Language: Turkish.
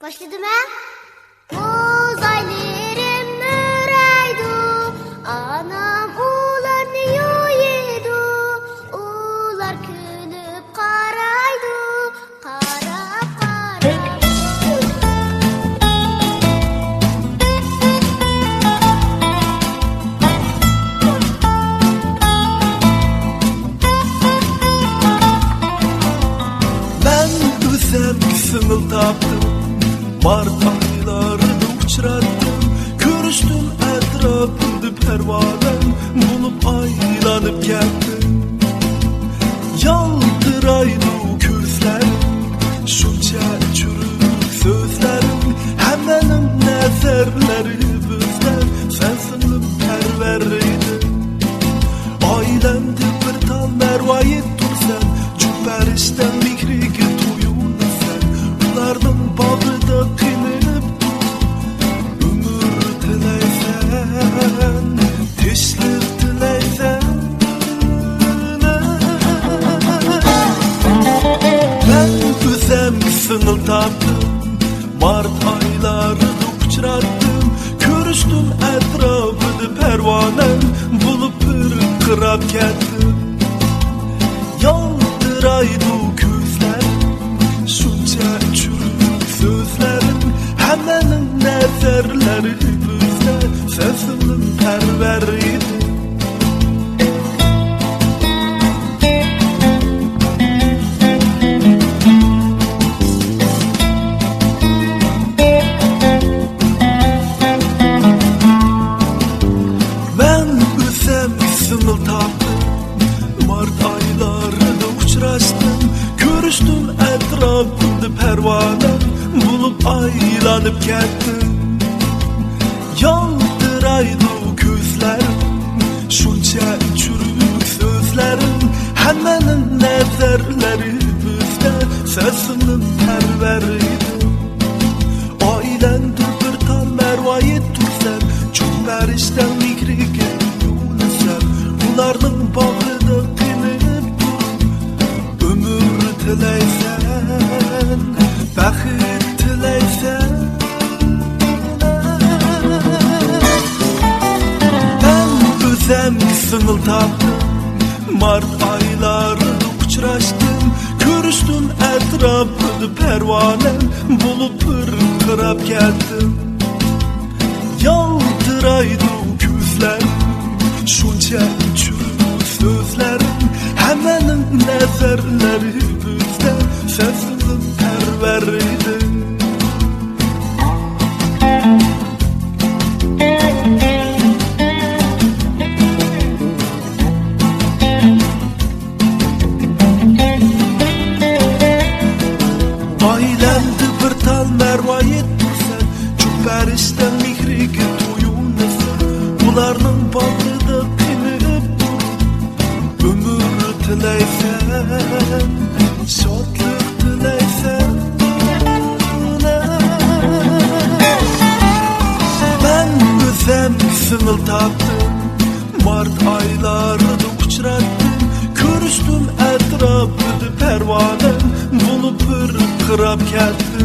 Başladım ha? Uzaylarım müreydu, anam ularni yoydu, ular külüp qaraydı, qarab qarab. Ben güzel sınıl taptım, Mart aylarını uçrattım, görüştüm etrafımda pervanem, bulup aylanıp geldim. Yaldıraydı gözlerim, şunca çürük sözlerim, hemenim nezerleri bizden, sensinlim perveriydi. Ailemde bir tal mervayet dursan, cübberişten mikrigi tuyulasan, ulardan bağrıda kınıp dur, ömür dileysen, teşrif dileysen. Ben özem sınıl taptım, Mart aylarını uçrattım, görüştüm etrafını pervanem, bulup bir kırap kettim. Yaldıraydı gözlerim, şunca çürük sözlerim, hemenin nezerleri bizde, sesimin perveriydi. Sınıl taptım, Mart aylarını uçraştım, görüştüm etrafımda pervanem, bulup aylanıp kettim. Yaldıraydı gözlerim, şunca çürük sözlerim, hemenin nezerleri bizde, sesimin perveriydi. Ailendir bir tal mervayet dursan, cübberişten mikrigi ularning bağrida qinib dur, ömür tileysen, baxit tileysen. Ben özem sınıl taptım, Mart aylarını uçraştım, görüştüm etrafını pervanem, bulup bir kırap geldim. Yaldıraydı gözlerim, şunca çürük sözlerim, hemenin nezerleri bizde, sesimin perveriydi. Ailemde bir tal mervayet dursan, cübberişten mihrigi tuyulasan, ularning bağrida qinib dur, ömür tileysen, şodlik tileysen. Ben özem sınıl taptım, Mart aylarını uçrattım, görüştüm etrafını pervanem, bulup bir kırap kettim.